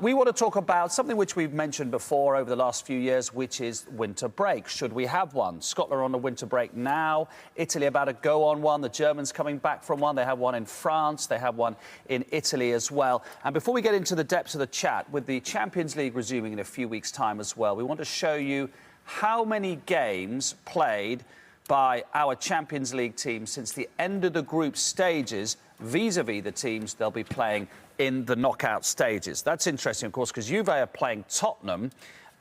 We want to talk about something which we've mentioned before over the last few years, which is winter break. Should we have one? Scotland are on a winter break now. Italy about to go on one. The Germans coming back from one. They have one in France. They have one in Italy as well. And before we get into the depths of the chat, with the Champions League resuming in a few weeks' time as well, we want to show you how many games played by our Champions League team since the end of the group stages vis-a-vis the teams they'll be playing in the knockout stages. That's interesting, of course, because Juve are playing Tottenham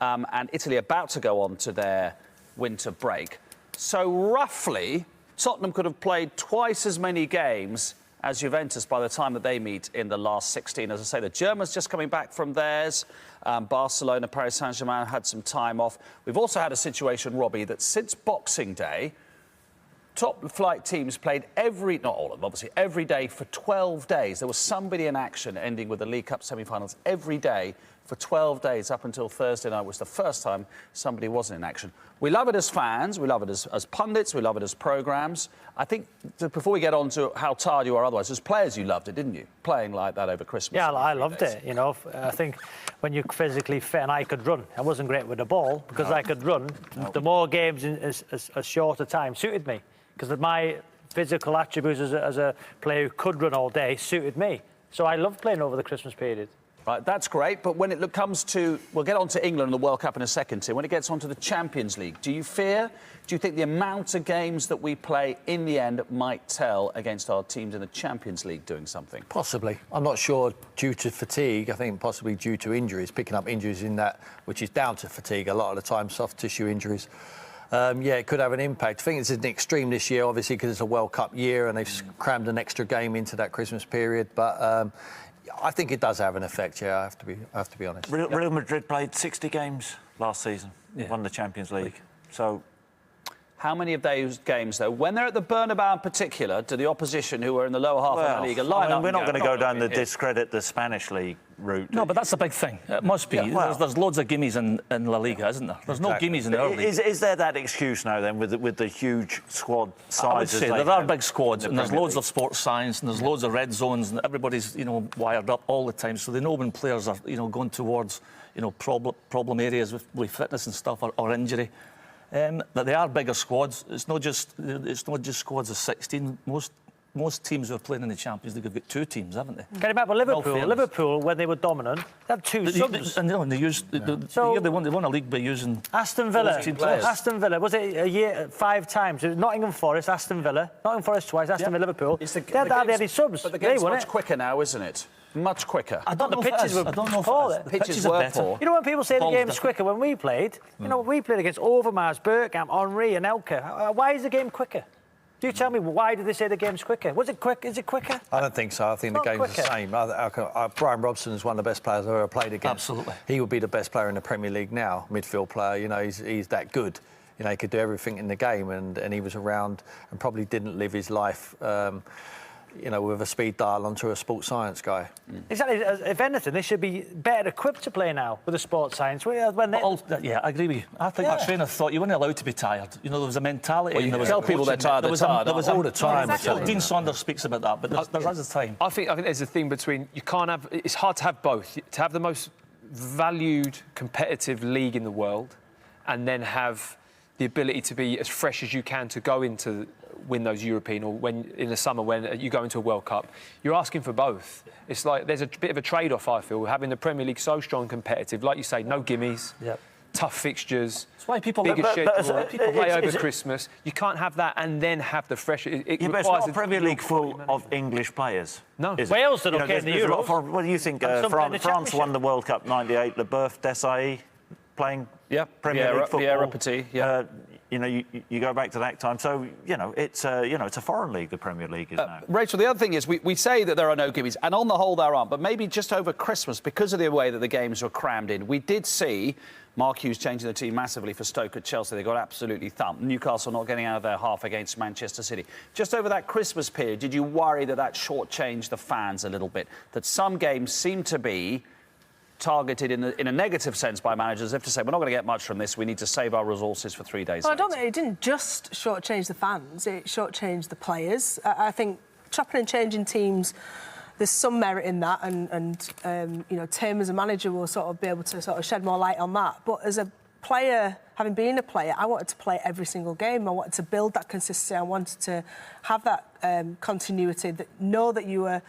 and Italy about to go on to their winter break. So roughly, Tottenham could have played twice as many games as Juventus by the time that they meet in the last 16. As I say, the Germans just coming back from theirs. Barcelona, Paris Saint-Germain had some time off. We've also had a situation, Robbie, that since Boxing Day, top-flight teams played not all of them, obviously, every day for 12 days. There was somebody in action, ending with the League Cup semi-finals every day for 12 days up until Thursday night was the first time somebody wasn't in action. We love it as fans, we love it as pundits, we love it as programmes. I think, before we get on to how tired you are otherwise, as players you loved it, didn't you? Playing like that over Christmas. Yeah, I loved it, you know. I think when you're physically fit, and I could run. I wasn't great with the ball, because I could run. The more games in a shorter time suited me, because my physical attributes as a player who could run all day suited me. So I loved playing over the Christmas period. Right, that's great, but when it comes to... We'll get on to England and the World Cup in a second, Tim. When it gets on to the Champions League, do you think the amount of games that we play in the end might tell against our teams in the Champions League doing something? Possibly. I'm not sure due to fatigue. I think possibly due to injuries, picking up injuries in that, which is down to fatigue a lot of the time, soft tissue injuries. Yeah, it could have an impact. I think it's an extreme this year, obviously, because it's a World Cup year and they've crammed an extra game into that Christmas period. But I think it does have an effect, yeah, I have to be honest. Real Madrid played 60 games last season, won the Champions League. So, how many of those games, though, when they're at the Bernabeu in particular, do the opposition who are in the lower half of the league line up? We're not going to go down the discredit the Spanish league route. No, but that's a big thing. It must be. Yeah, there's loads of gimmies in La Liga, isn't there? There's no gimmies in the early league. Is there that excuse now, then, with the huge squad sizes? I would say there are big squads, and there's loads of sports science, and there's loads of red zones, and everybody's, you know, wired up all the time, so they know when players are, you know, going towards, you know, problem areas with fitness and stuff or injury. That they are bigger squads. It's not just squads of 16. Most teams who are playing in the Champions League have got two teams, haven't they? Can you remember Liverpool? Liverpool, when they were dominant, they had two subs. And they used the year they won a league by using Aston Villa. Aston Villa, was it a year 5 times? It was Nottingham Forest, Aston Villa, Nottingham Forest twice, Aston Villa, Liverpool. They had hardly subs. But the game's much quicker now, isn't it? Much quicker. I don't know. The pitches were poor. The pitches were poor. You know, when people say the game's quicker, when we played, you know, we played against Overmars, Bergkamp, Henry and Elka. Why is the game quicker? Do you tell me, why did they say the game's quicker? Was it quick? Is it quicker? I don't think so. I think the game's the same. Brian Robson is one of the best players I've ever played against. Absolutely. He would be the best player in the Premier League now, midfield player. You know, he's that good. You know, he could do everything in the game, and he was around and probably didn't live his life, you know, with a speed dial onto a sports science guy. Exactly. If anything, they should be better equipped to play now with the sports science. Yeah, I agree with you. I think my trainer thought you weren't allowed to be tired. You know, there was a mentality. Well, you tell people they're tired, they're tired. There was all the time. Exactly. Dean Saunders speaks about that, but there's a time. I think there's a thing between, you can't have, it's hard to have both. To have the most valued competitive league in the world and then have the ability to be as fresh as you can to go into win those European, or when in the summer when you go into a World Cup, you're asking for both. It's like there's a bit of a trade-off, I feel, having the Premier League so strong and competitive. Like you say, no gimmies, tough fixtures. That's why people bigger schedule, people play over Christmas. You can't have that and then have the fresh. But it's not a Premier League full of English players. No, Wales did okay in the Euros. What do you think? France won the World Cup '98. Leboeuf, Desailly playing Premier League football. Pierre Petit, you know, you go back to that time. So, you know, it's a foreign league, the Premier League is now. Rachel, the other thing is we say that there are no gimmies, and on the whole there aren't, but maybe just over Christmas, because of the way that the games were crammed in, we did see Mark Hughes changing the team massively for Stoke at Chelsea. They got absolutely thumped. Newcastle not getting out of their half against Manchester City. Just over that Christmas period, did you worry that shortchanged the fans a little bit? That some games seem to be targeted in a negative sense by managers, as if to say, we're not going to get much from this, we need to save our resources for 3 days. Well, I don't think it didn't just shortchange the fans, it shortchanged the players. I think chopping and changing teams there's some merit in that, and you know, Tim as a manager will sort of be able to sort of shed more light on that. But as a player, having been a player, I wanted to play every single game. I wanted to build that consistency. I wanted to have that continuity, that know that you were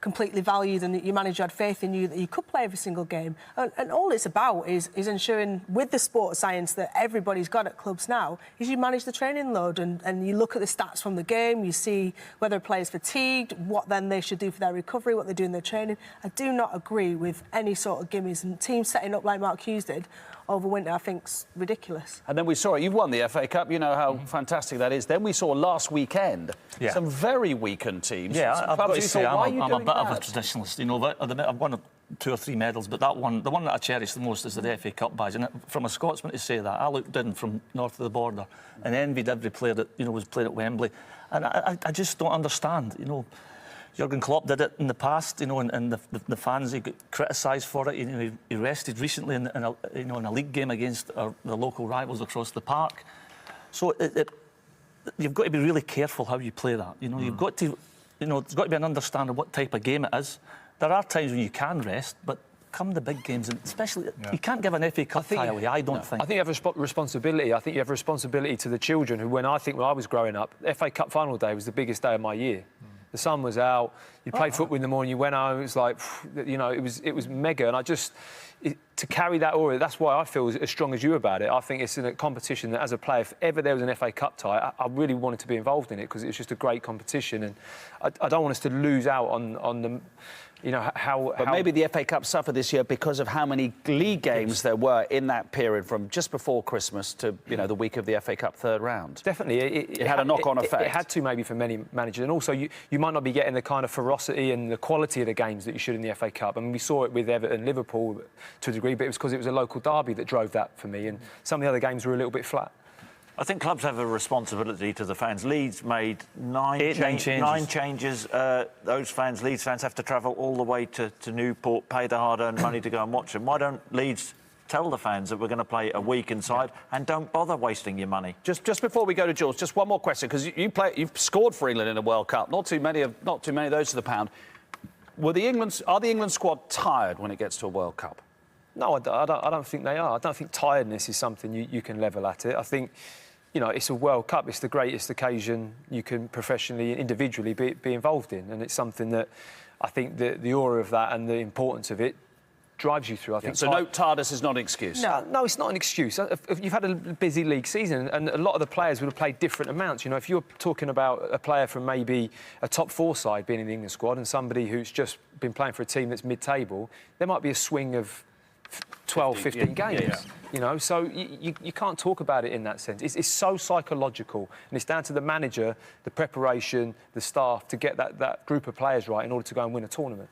completely valued and that your manager had faith in you, that you could play every single game. And all it's about is ensuring, with the sports science that everybody's got at clubs now, is you manage the training load and you look at the stats from the game, you see whether a player's fatigued, what then they should do for their recovery, what they do in their training. I do not agree with any sort of gimmies, and teams setting up like Mark Hughes did over winter, I think's ridiculous. And then we saw it. You've won the FA Cup. You know how fantastic that is. Then we saw last weekend some very weakened teams. Yeah, some I've clubs got to you say, thought, why are I'm you a doing bit of a that? traditionalist. You know, I've won 2 or 3 medals, but the one that I cherish the most is the FA Cup badge. And from a Scotsman to say that, I looked in from north of the border and envied every player that, you know, was playing at Wembley. And I just don't understand, you know. Jurgen Klopp did it in the past, you know, and the fans, he got criticised for it. You know, he rested recently in a league game against the local rivals across the park. So you've got to be really careful how you play that. You know, you've got to, you know, there's got to be an understanding of what type of game it is. There are times when you can rest, but come the big games, and especially you can't give an FA Cup tie away. I don't think. I think you have a responsibility. I think you have a responsibility to the children who, when I was growing up, FA Cup final day was the biggest day of my year. The sun was out. You played football in the morning. You went home. It was like, you know, it was mega. And to carry that aura, that's why I feel as strong as you about it. I think it's a competition that, as a player, if ever there was an FA Cup tie, I really wanted to be involved in it because it's just a great competition, and I don't want us to lose out on the. You know, But maybe the FA Cup suffered this year because of how many league games there were in that period from just before Christmas to, you know, the week of the FA Cup third round. Definitely. It had a knock-on effect. It had to, maybe, for many managers. And also, you might not be getting the kind of ferocity and the quality of the games that you should in the FA Cup. I mean, we saw it with Everton, Liverpool to a degree, but it was because it was a local derby that drove that for me. And some of the other games were a little bit flat. I think clubs have a responsibility to the fans. Leeds made 9 changes. Those fans, Leeds fans, have to travel all the way to Newport, pay the hard-earned money to go and watch them. Why don't Leeds tell the fans that we're going to play a week inside and don't bother wasting your money? Just before we go to Jules, just one more question, because you've scored for England in a World Cup. Not too many of those to the pound. Are the England squad tired when it gets to a World Cup? No, I don't think they are. I don't think tiredness is something you can level at it. I think, you know, it's a World Cup. It's the greatest occasion you can professionally and individually be involved in. And it's something that I think the aura of that and the importance of it drives you through. I think so. No, tiredness is not an excuse. No, it's not an excuse. You've had a busy league season, and a lot of the players would have played different amounts. You know, if you're talking about a player from maybe a top 4 side being in the England squad and somebody who's just been playing for a team that's mid-table, there might be a swing of 12, 15 games, you know, so you can't talk about it in that sense. It's so psychological, and it's down to the manager, the preparation, the staff to get that group of players right in order to go and win a tournament.